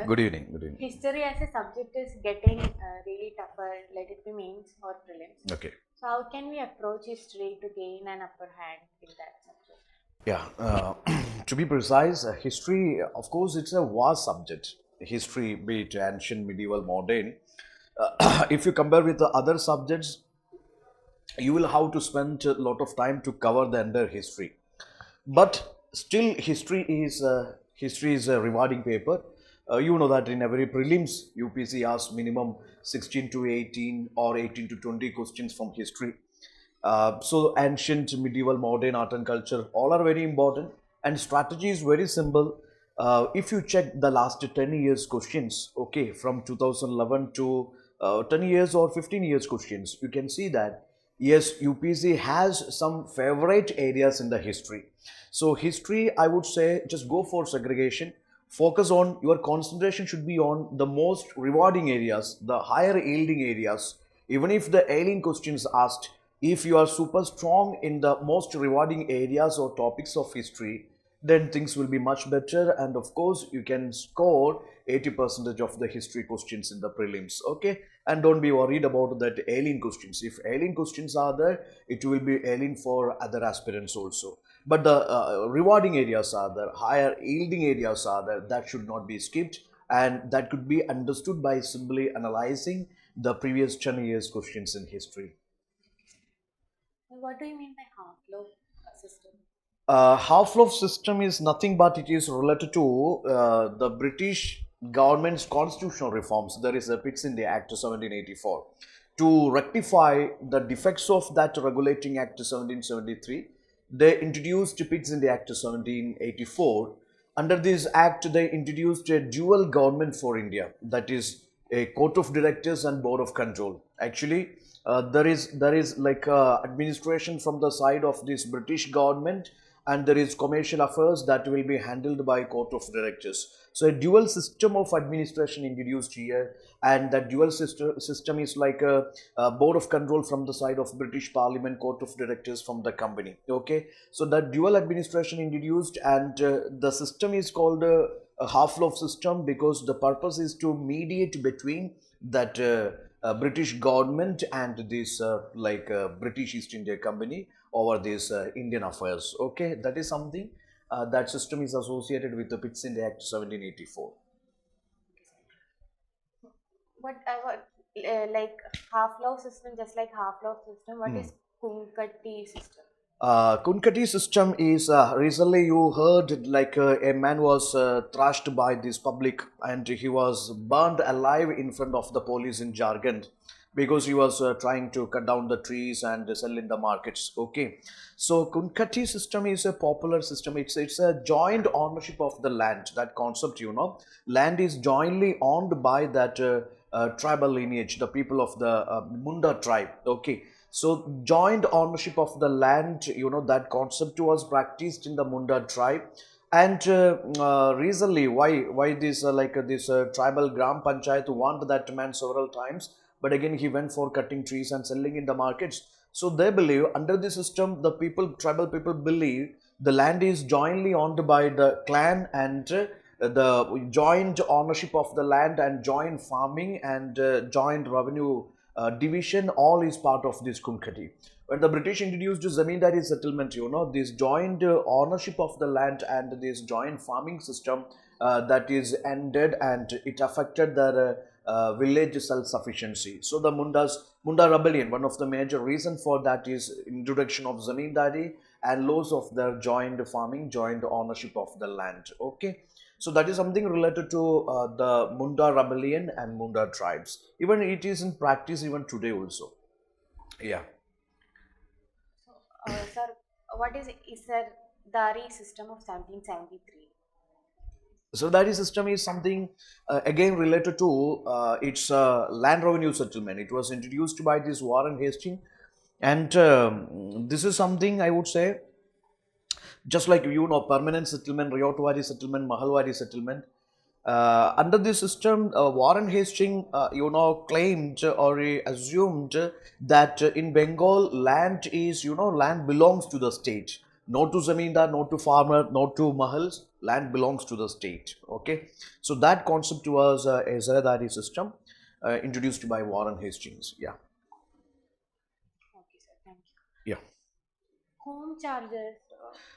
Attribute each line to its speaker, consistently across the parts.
Speaker 1: Good evening. Good evening.
Speaker 2: History as a subject is getting really tougher, let it be mains or prelims.
Speaker 1: Okay.
Speaker 2: So, how can we approach history to gain an upper hand in that subject?
Speaker 1: Yeah. To be precise, history, of course, it's a vast subject. History, be it ancient, medieval, modern. If you compare with the other subjects, you will have to spend a lot of time to cover the entire history. But still, history is a rewarding paper. You know that in every prelims, UPSC asks minimum 16 to 18 or 18 to 20 questions from history. So ancient, medieval, modern, art and culture, all are very important. And strategy is very simple. If you check the last 10 years questions, okay, from 2011 to 10 years or 15 years questions, you can see that yes, UPSC has some favorite areas in the history. So history, I would say, just go for segregation. Focus on your concentration should be on the most rewarding areas, the higher yielding areas. Even if the alien questions asked, if you are super strong in the most rewarding areas or topics of history, then things will be much better, and of course you can score 80% of the history questions in the prelims. Okay, and don't be worried about that alien questions. If alien questions are there, it will be alien for other aspirants also, but the rewarding areas are there, higher yielding areas are there, that should not be skipped, and that could be understood by simply analyzing the previous 10 years questions in history.
Speaker 2: What do you mean by half-loaf system?
Speaker 1: Half-life system is nothing but it is related to the British government's constitutional reforms. There is a Pitt's in the Act 1784. To rectify the defects of that regulating Act 1773, they introduced Pitt's in the Act 1784. Under this act, they introduced a dual government for India, that is a court of directors and board of control. Actually, there is like administration from the side of this British government, and there is commercial affairs that will be handled by court of directors. So a dual system of administration introduced here, and that dual system is like a board of control from the side of British Parliament, court of directors from the company. Okay, so that dual administration introduced, and the system is called a half-life system because the purpose is to mediate between that British government and this British East India Company over this Indian affairs. Okay, that is something that system is associated with the Pitt's India Act 1784.
Speaker 2: Like half-loaf system, just like half-loaf system, what is Kunkati system?
Speaker 1: Kunkati system is recently you heard like a man was thrashed by this public, and he was burned alive in front of the police in Jharkhand because he was trying to cut down the trees and sell in the markets. Okay, so Kunkati system is a popular system. It's a joint ownership of the land. That concept, you know, land is jointly owned by that tribal lineage, the people of the Munda tribe. Okay, so joint ownership of the land, you know, that concept was practiced in the Munda tribe. And recently, why this this tribal Gram Panchayat warned that man several times, but again he went for cutting trees and selling in the markets. So they believe under the system, the people, tribal people believe the land is jointly owned by the clan, and the joint ownership of the land and joint farming and joint revenue division, all is part of this Kunkati. When the British introduced Zamindari settlement, you know, this joint ownership of the land and this joint farming system that is ended, and it affected their village self-sufficiency. So the Munda rebellion, one of the major reason for that is introduction of Zamindari and loss of their joint farming, joint ownership of the land. Okay, so that is something related to the Munda rebellion and Munda tribes. Even it is in practice even today also. Yeah.
Speaker 2: So, sir, what is there Dhari system of 1773?
Speaker 1: So that is system is something again related to its land revenue settlement. It was introduced by this Warren Hastings, and this is something I would say, just like you know, permanent settlement, Ryotwari settlement, Mahalwari settlement. Under this system, Warren Hastings, you know, claimed or he assumed that in Bengal, land is, you know, land belongs to the state, not to zamindar, not to farmer, not to mahals. Land belongs to the state. Okay, so that concept was a Dhari system introduced by Warren Hastings. Yeah,
Speaker 2: Okay, sir. Thank you.
Speaker 1: yeah.
Speaker 2: Home charges.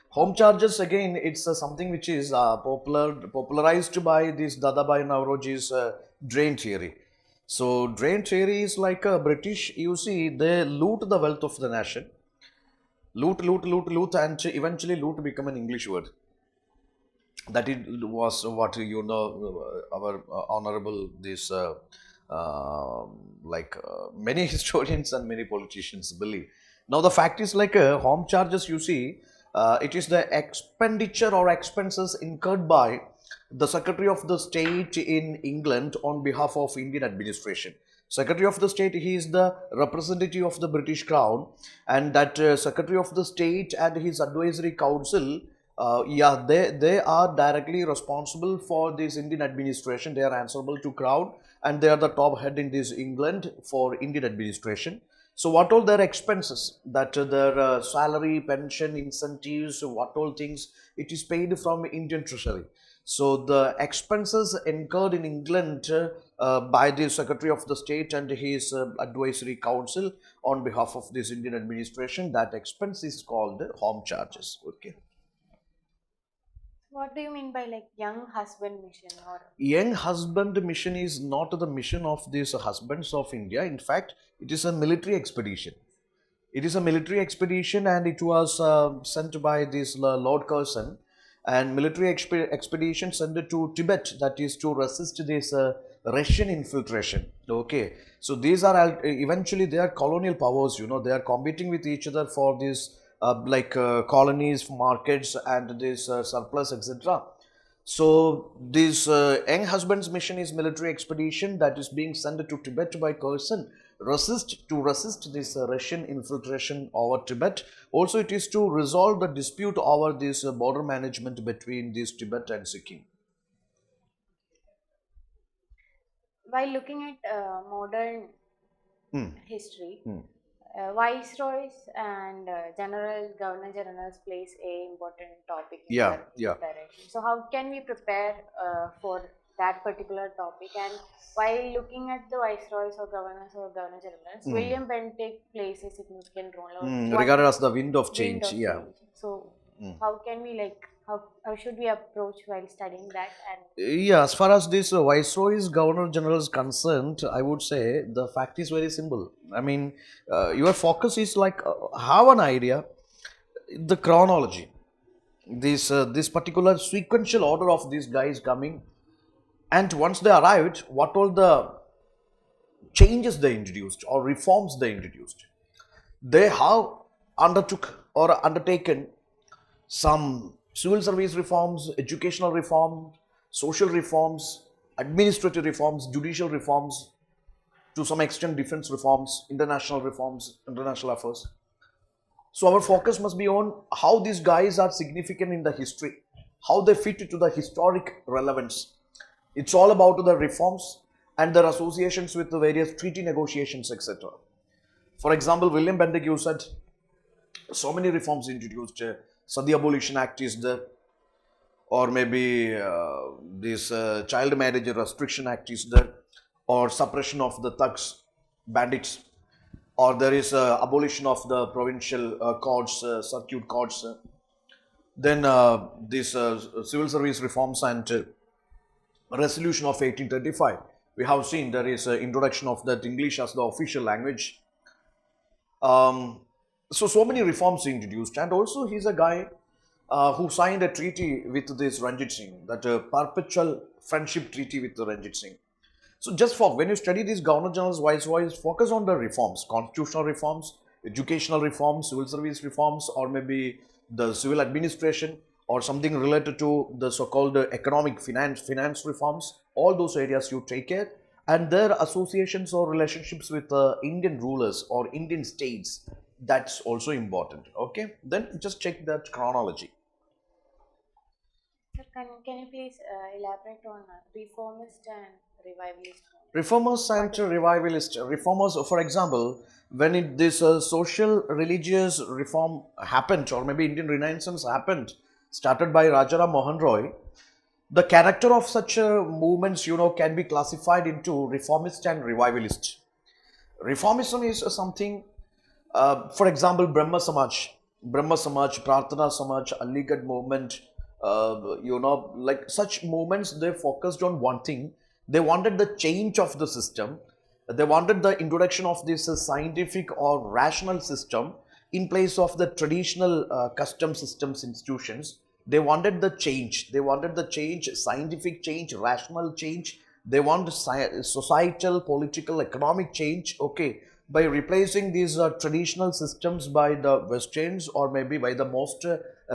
Speaker 1: Home charges again. It's something which is popularized by this Dadabhai Navroji's drain theory. So drain theory is like a British. You see, they loot the wealth of the nation. Loot, and eventually loot become an English word. That it was what our honorable this many historians and many politicians believe. Now the fact is like home charges, you see, it is the expenditure or expenses incurred by the Secretary of the State in England on behalf of Indian administration. Secretary of the State, he is the representative of the British Crown, and that Secretary of the State and his advisory council, yeah, they are directly responsible for this Indian administration. They are answerable to Crown, and they are the top head in this England for Indian administration. So what all their expenses, that their salary, pension, incentives, what all things, it is paid from Indian treasury. So the expenses incurred in England by the Secretary of the State and his advisory council on behalf of this Indian administration, that expense is called home charges. Okay.
Speaker 2: What do you mean by like young husband mission or?
Speaker 1: Young husband mission is not the mission of these husbands of India. In fact, it is a military expedition. It is a military expedition, and it was sent by this Lord Curzon, and military expedition sent it to Tibet, that is to resist this Russian infiltration. Okay, so these are eventually they are colonial powers. They are competing with each other for these colonies, markets, and this surplus, etc. So this young husband's mission is military expedition that is being sent to Tibet by Curzon to resist this Russian infiltration over Tibet. Also, it is to resolve the dispute over this border management between this Tibet and Sikkim.
Speaker 2: While looking at modern
Speaker 1: Hmm.
Speaker 2: history,
Speaker 1: Hmm.
Speaker 2: viceroys and governor generals plays a important topic in
Speaker 1: Yeah,
Speaker 2: our
Speaker 1: yeah.
Speaker 2: preparation. So how can we prepare for that particular topic? And while looking at the viceroys or governors or governor generals, William Bentinck plays a significant role. Or what
Speaker 1: Regarded as the wind of
Speaker 2: wind
Speaker 1: change.
Speaker 2: of
Speaker 1: Yeah.
Speaker 2: change. So how can we how should we approach while studying that? And
Speaker 1: Yeah, as far as this Viceroy's Governor General is concerned, I would say the fact is very simple. I mean, your focus is like have an idea, the chronology, this particular sequential order of these guys coming, and once they arrived, what all the changes they introduced or reforms they introduced. They have undertaken some civil service reforms, educational reform, social reforms, administrative reforms, judicial reforms, to some extent defense reforms, international reforms, international affairs. So our focus must be on how these guys are significant in the history, how they fit to the historic relevance. It's all about the reforms and their associations with the various treaty negotiations, etc. For example, William Bentinck, you said so many reforms introduced. Sati Abolition Act is there, or maybe this Child Marriage Restriction Act is there, or suppression of the thugs, bandits, or there is abolition of the provincial courts, circuit courts. Then this civil service reforms and resolution of 1835. We have seen there is introduction of that English as the official language. So many reforms introduced, and also he's a guy who signed a treaty with this Ranjit Singh, that perpetual friendship treaty with the Ranjit Singh. So just for when you study these governor generals, viceroys, focus on the reforms, constitutional reforms, educational reforms, civil service reforms, or maybe the civil administration, or something related to the so-called economic finance reforms. All those areas you take care, and their associations or relationships with Indian rulers or Indian states. That's also important. Okay, then just check that chronology.
Speaker 2: sir, can you please elaborate on reformist and revivalist?
Speaker 1: Reformers and revivalists. Reformers, for example, when this social religious reform happened, or maybe Indian Renaissance happened, started by Rajaram Mohan Roy. The character of such movements, can be classified into reformist and revivalist. Reformism is something, for example, Brahma Samaj, Prarthana Samaj, Aligarh movement, like such movements, they focused on one thing. They wanted the change of the system. They wanted the introduction of this scientific or rational system in place of the traditional custom systems institutions. They wanted the change. They wanted the change, scientific change, rational change. They want societal, political, economic change. Okay, by replacing these traditional systems by the Westerns or maybe by the most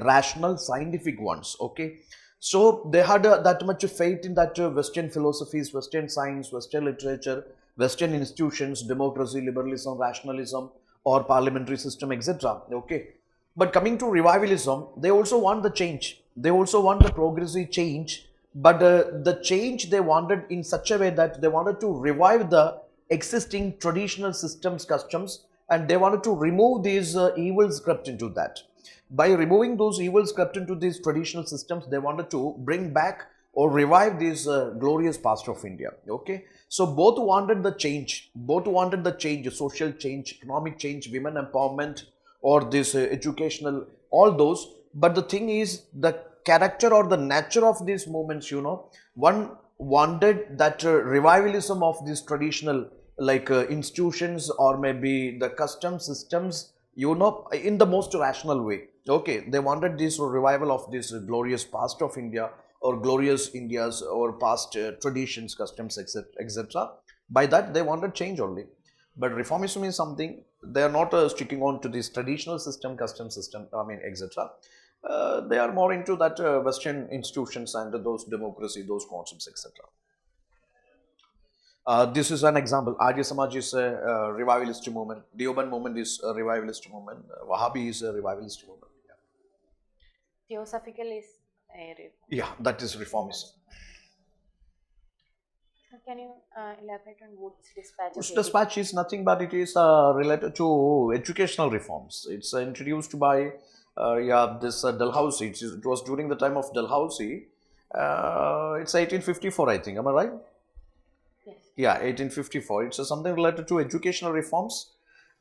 Speaker 1: rational, scientific ones. Okay, so they had that much faith in that Western philosophies, Western science, Western literature, Western institutions, democracy, liberalism, rationalism, or parliamentary system, etc. Okay, but coming to revivalism, they also want the change. They also want the progressive change, but the change they wanted in such a way that they wanted to revive the existing traditional systems, customs, and they wanted to remove these evils crept into that. By removing those evils crept into these traditional systems, they wanted to bring back or revive this glorious past of India. Okay, so both wanted the change, social change, economic change, women empowerment, or this educational, all those. But the thing is, the character or the nature of these movements, one wanted that revivalism of these traditional like institutions or maybe the custom systems, in the most rational way. Okay, they wanted this revival of this glorious past of India or glorious India's or past traditions, customs, etc. By that, they wanted change only. But reformism is something they are not sticking on to this traditional system, custom system, etc. They are more into that Western institutions and those democracy, those concepts, etc. This is an example. Arya Samaj is a revivalist movement. Deoband movement is a revivalist movement. Wahhabi is a revivalist movement.
Speaker 2: Theosophical is a
Speaker 1: Yeah, that is reformism.
Speaker 2: Can you elaborate on Wood's dispatch?
Speaker 1: Wood's dispatch is nothing but it is related to educational reforms. It's introduced by this Dalhousie. It was during the time of Dalhousie. It's 1854, I think. Am I right?
Speaker 2: Yes.
Speaker 1: Yeah, 1854. It's something related to educational reforms,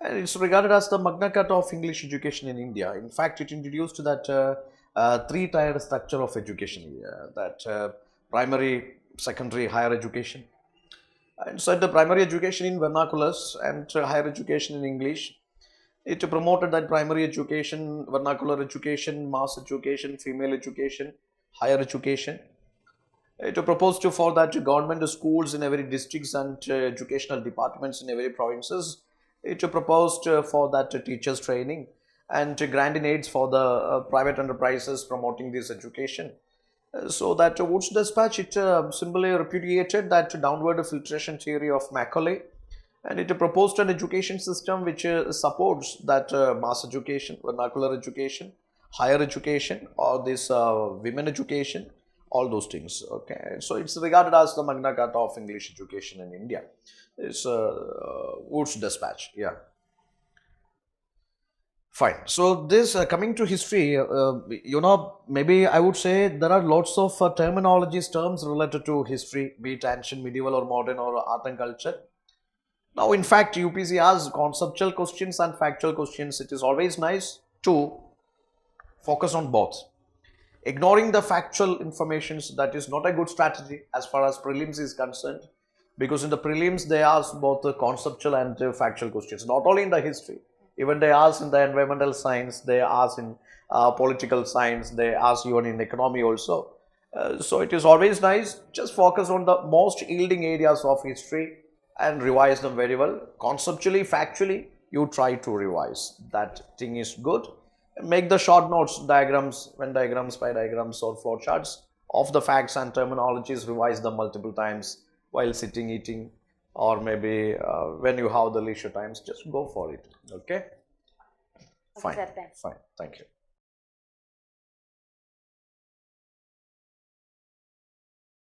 Speaker 1: and it's regarded as the Magna Carta of English education in India. In fact, it introduced that three-tier structure of education, that primary, secondary, higher education. And so the primary education in vernaculars and higher education in English. It promoted that primary education, vernacular education, mass education, female education, higher education. It proposed to for that government schools in every districts and educational departments in every provinces. It proposed for that teachers training and granting aids for the private enterprises promoting this education. So that Wood's dispatch, it simply repudiated that downward filtration theory of Macaulay, and it proposed an education system which supports that mass education, vernacular education, higher education, or this women education, all those things. Okay, so it's regarded as the Magna Carta of English education in India. It's Wood's dispatch. Yeah. Fine. So this coming to history, maybe I would say there are lots of terminologies, terms related to history, be it ancient, medieval, or modern, or art and culture. Now, in fact, UPSC asks conceptual questions and factual questions. It is always nice to focus on both. Ignoring the factual informations, that is not a good strategy as far as prelims is concerned, because in the prelims they ask both the conceptual and factual questions, not only in the history. Even they ask in the environmental science, they ask in political science, they ask even in economy also. So it is always nice, just focus on the most yielding areas of history and revise them very well. Conceptually, factually, you try to revise. That thing is good. Make the short notes, diagrams, Venn diagrams, pie diagrams, or flow charts of the facts and terminologies, revise them multiple times while sitting, eating, or maybe when you have the leisure times, just go for it. Okay? Fine.
Speaker 2: Sir, thanks.
Speaker 1: Fine. Thank you.